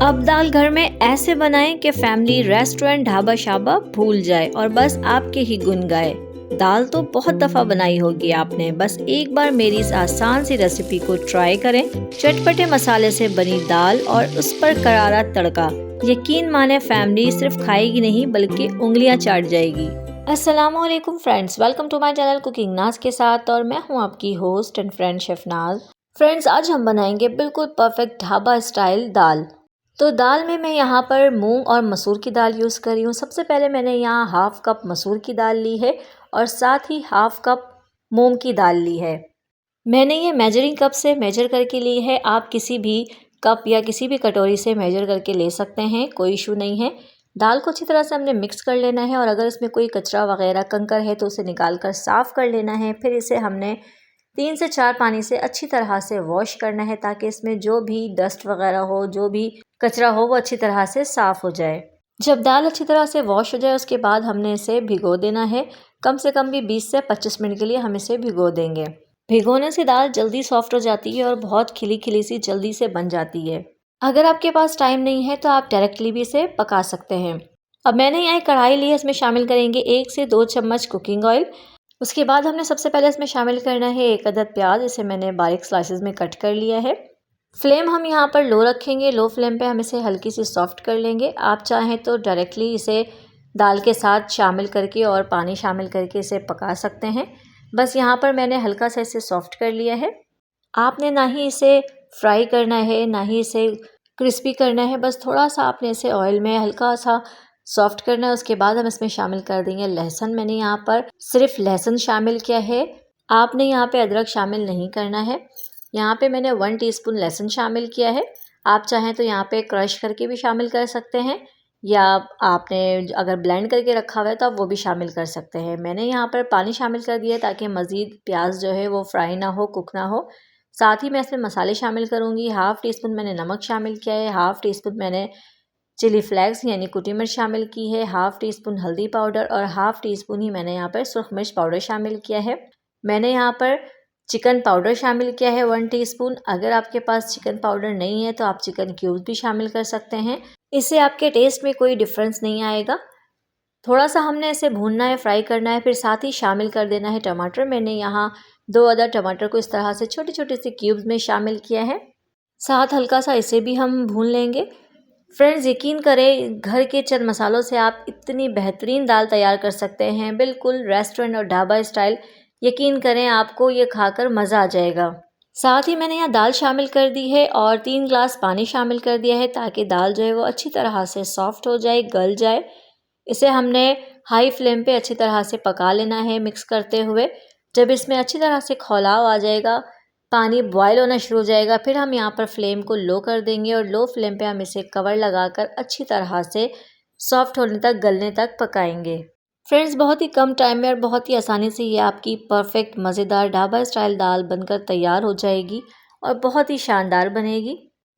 अब दाल घर में ऐसे बनाएं कि फैमिली रेस्टोरेंट ढाबा शाबा भूल जाए और बस आपके ही गुन गाए। दाल तो बहुत दफ़ा बनाई होगी आपने, बस एक बार मेरी इस आसान सी रेसिपी को ट्राई करें। चटपटे मसाले से बनी दाल और उस पर करारा तड़का, यकीन माने फैमिली सिर्फ खाएगी नहीं बल्कि उंगलियां चाट जाएगी। अस्सलामुअलैकुम friends, welcome to my channel cooking Naaz के साथ, और मैं हूं आपकी host and friend chef Naaz. Friends, आज हम बनाएंगे बिल्कुल परफेक्ट ढाबा स्टाइल दाल। तो दाल में मैं यहाँ पर मूंग और मसूर की दाल यूज़ कर रही हूँ। सबसे पहले मैंने यहाँ हाफ़ कप मसूर की दाल ली है और साथ ही हाफ़ कप मूंग की दाल ली है। मैंने ये मेजरिंग कप से मेजर करके ली है। आप किसी भी कप या किसी भी कटोरी से मेजर करके ले सकते हैं, कोई इशू नहीं है। दाल को अच्छी तरह से हमने मिक्स कर लेना है और अगर इसमें कोई कचरा वगैरह कंकर है तो उसे निकाल कर साफ़ कर लेना है। फिर इसे हमने 3 से 4 पानी से अच्छी तरह से वॉश करना है ताकि इसमें जो भी डस्ट वगैरह हो, जो भी कचरा हो, वो अच्छी तरह से साफ़ हो जाए। जब दाल अच्छी तरह से वॉश हो जाए उसके बाद हमने इसे भिगो देना है। कम से कम भी 20 से 25 मिनट के लिए हम इसे भिगो देंगे। भिगोने से दाल जल्दी सॉफ्ट हो जाती है और बहुत खिली खिली सी जल्दी से बन जाती है। अगर आपके पास टाइम नहीं है तो आप डायरेक्टली भी इसे पका सकते हैं। अब मैंने यहाँ एक कढ़ाई ली है, इसमें शामिल करेंगे 1 से 2 चम्मच कुकिंग ऑयल। उसके बाद हमने सबसे पहले इसमें शामिल करना है 1 अदद प्याज। इसे मैंने बारीक स्लाइसेस में कट कर लिया है। फ्लेम हम यहाँ पर लो रखेंगे। लो फ्लेम पे हम इसे हल्की सी सॉफ्ट कर लेंगे। आप चाहें तो डायरेक्टली इसे दाल के साथ शामिल करके और पानी शामिल करके इसे पका सकते हैं। बस यहाँ पर मैंने हल्का सा इसे सॉफ्ट कर लिया है। आपने ना ही इसे फ्राई करना है ना ही इसे क्रिस्पी करना है, बस थोड़ा सा आपने इसे ऑयल में हल्का सा सॉफ्ट करना है। उसके बाद हम इसमें शामिल कर देंगे लहसुन। मैंने यहाँ पर सिर्फ लहसुन शामिल किया है, आपने यहाँ पे अदरक शामिल नहीं करना है। यहाँ पे मैंने 1 टीस्पून लहसुन शामिल किया है। आप चाहें तो यहाँ पे क्रश करके भी शामिल कर सकते हैं या आपने अगर ब्लेंड करके रखा हुआ है तो आप वो भी शामिल कर सकते हैं। मैंने यहाँ पर पानी शामिल कर दिया है ताकि मज़ीद प्याज जो है वो फ्राई ना हो, कुक ना हो। साथ ही मैं इसमें मसाले शामिल करूँगी। हाफ़ टी स्पून मैंने नमक शामिल किया है, हाफ़ टी स्पून मैंने चिली फ्लेक्स यानी कुटी मिर्च शामिल की है, हाफ़ टी स्पून हल्दी पाउडर और हाफ़ टी स्पून ही मैंने यहाँ पर सुरख मिर्च पाउडर शामिल किया है। मैंने यहाँ पर चिकन पाउडर शामिल किया है 1 टीस्पून। अगर आपके पास चिकन पाउडर नहीं है तो आप चिकन क्यूब्स भी शामिल कर सकते हैं। इससे आपके टेस्ट में कोई डिफरेंस नहीं आएगा। थोड़ा सा हमने इसे भूनना है, फ्राई करना है। फिर साथ ही शामिल कर देना है टमाटर। मैंने यहाँ 2 अदद टमाटर को इस तरह से छोटे छोटे से क्यूब्स में शामिल किया है। साथ हल्का सा इसे भी हम भून लेंगे। फ्रेंड्स, यकीन करें, घर के चंद मसालों से आप इतनी बेहतरीन दाल तैयार कर सकते हैं, बिल्कुल रेस्टोरेंट और ढाबा स्टाइल। यकीन करें, आपको ये खाकर मज़ा आ जाएगा। साथ ही मैंने यहाँ दाल शामिल कर दी है और 3 ग्लास पानी शामिल कर दिया है ताकि दाल जो है वो अच्छी तरह से सॉफ्ट हो जाए, गल जाए। इसे हमने हाई फ्लेम पे अच्छी तरह से पका लेना है मिक्स करते हुए। जब इसमें अच्छी तरह से खौलाव आ जाएगा, पानी बॉयल होना शुरू हो जाएगा, फिर हम यहाँ पर फ्लेम को लो कर देंगे और लो फ्लेम पे हम इसे कवर लगाकर अच्छी तरह से सॉफ्ट होने तक, गलने तक पकाएंगे। फ्रेंड्स, बहुत ही कम टाइम में और बहुत ही आसानी से ये आपकी परफेक्ट मज़ेदार ढाबा स्टाइल दाल बनकर तैयार हो जाएगी और बहुत ही शानदार बनेगी।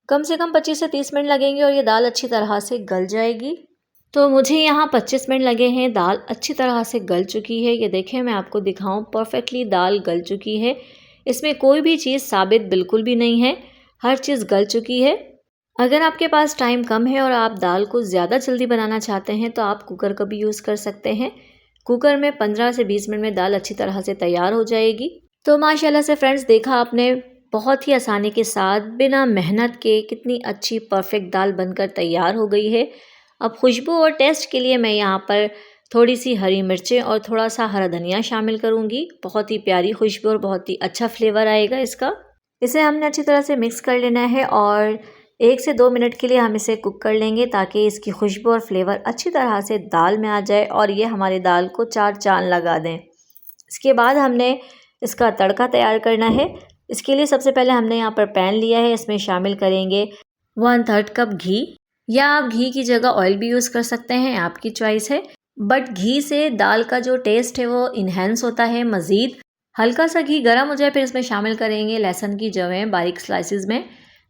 कम से कम 25 से 30 मिनट लगेंगे और ये दाल अच्छी तरह से गल जाएगी। तो मुझे यहाँ 25 मिनट लगे हैं। दाल अच्छी तरह से गल चुकी है। ये देखें, मैं आपको दिखाऊं, परफेक्टली दाल गल चुकी है। इसमें कोई भी चीज़ साबित बिल्कुल भी नहीं है, हर चीज़ गल चुकी है। अगर आपके पास टाइम कम है और आप दाल को ज़्यादा जल्दी बनाना चाहते हैं तो आप कुकर का भी यूज़ कर सकते हैं। कुकर में 15 से 20 मिनट में दाल अच्छी तरह से तैयार हो जाएगी। तो माशाल्लाह से फ्रेंड्स, देखा आपने, बहुत ही आसानी के साथ बिना मेहनत के कितनी अच्छी परफेक्ट दाल बनकर तैयार हो गई है। अब खुशबू और टेस्ट के लिए मैं यहाँ पर थोड़ी सी हरी मिर्चें और थोड़ा सा हरा धनिया शामिल करूँगी। बहुत ही प्यारी खुशबू और बहुत ही अच्छा फ्लेवर आएगा इसका। इसे हमने अच्छी तरह से मिक्स कर लेना है और 1 से 2 मिनट के लिए हम इसे कुक कर लेंगे ताकि इसकी खुशबू और फ्लेवर अच्छी तरह से दाल में आ जाए और ये हमारी दाल को 4 चांद लगा दें। इसके बाद हमने इसका तड़का तैयार करना है। इसके लिए सबसे पहले हमने यहाँ पर पैन लिया है, इसमें शामिल करेंगे 1/3 कप घी, या आप घी की जगह ऑयल भी यूज़ कर सकते हैं, आपकी चॉइस है। बट घी से दाल का जो टेस्ट है वो इन्हेंस होता है मज़ीद। हल्का सा घी गर्म हो जाए फिर इसमें शामिल करेंगे लहसुन की जवें बारीक स्लाइसिस में।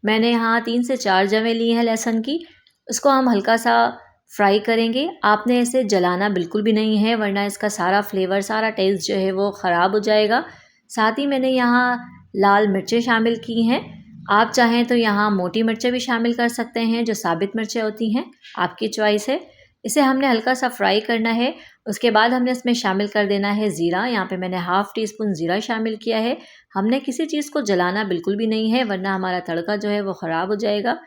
मैंने यहाँ 3 से 4 जवें ली हैं लहसुन की। उसको हम हल्का सा फ्राई करेंगे। आपने इसे जलाना बिल्कुल भी नहीं है, वरना इसका सारा फ्लेवर, सारा टेस्ट जो है वो ख़राब हो जाएगा। साथ ही मैंने यहाँ लाल मिर्चें शामिल की हैं आप चाहें तो यहाँ मोटी मिर्चें भी शामिल कर सकते हैं, जो साबित मिर्चें होती हैं, आपकी चॉइस है। इसे हमने हल्का सा फ्राई करना है। उसके बाद हमने इसमें शामिल कर देना है ज़ीरा। यहाँ पे मैंने हाफ़ टी स्पून ज़ीरा शामिल किया है। हमने किसी चीज़ को जलाना बिल्कुल भी नहीं है, वरना हमारा तड़का जो है वो ख़राब हो जाएगा।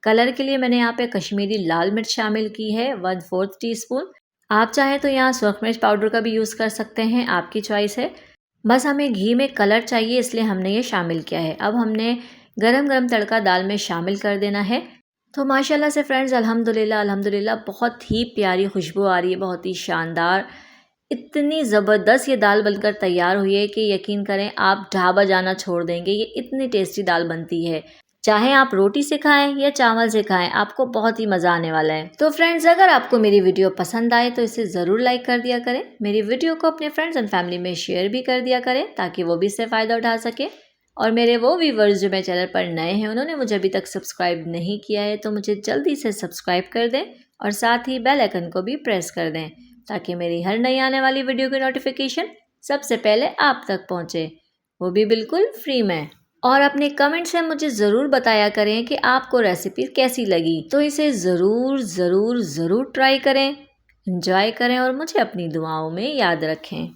कलर के लिए मैंने यहाँ पे कश्मीरी लाल मिर्च शामिल की है 1/4 टीस्पून। आप चाहें तो यहाँ सुरख मिर्च पाउडर का भी यूज़ कर सकते हैं, आपकी चॉइस है। बस हमें घी में कलर चाहिए, इसलिए हमने ये शामिल किया है। अब हमने गरम गरम तड़का दाल में शामिल कर देना है। तो माशाल्लाह से फ्रेंड्स, अल्हम्दुलिल्लाह अल्हम्दुलिल्लाह बहुत ही प्यारी खुशबू आ रही है, बहुत ही शानदार। इतनी ज़बरदस्त ये दाल बनकर तैयार हुई है कि यकीन करें आप ढाबा जाना छोड़ देंगे। ये इतनी टेस्टी दाल बनती है, चाहे आप रोटी से खाएं या चावल से खाएं, आपको बहुत ही मज़ा आने वाला है। तो फ्रेंड्स, अगर आपको मेरी वीडियो पसंद आए तो इसे ज़रूर लाइक कर दिया करें। मेरी वीडियो को अपने फ्रेंड्स एंड फैमिली में शेयर भी कर दिया करें, ताकि वो भी इससे फ़ायदा उठा सके। और मेरे वो व्यूवर्स जो मेरे चैनल पर नए हैं, उन्होंने मुझे अभी तक सब्सक्राइब नहीं किया है, तो मुझे जल्दी से सब्सक्राइब कर दें और साथ ही बेल आइकन को भी प्रेस कर दें, ताकि मेरी हर नई आने वाली वीडियो की नोटिफिकेशन सबसे पहले आप तक पहुंचे, वो भी बिल्कुल फ्री में। और अपने कमेंट्स में मुझे ज़रूर बताया करें कि आपको रेसिपी कैसी लगी। तो इसे ज़रूर ज़रूर ज़रूर ट्राई करें, एंजॉय करें और मुझे अपनी दुआओं में याद रखें।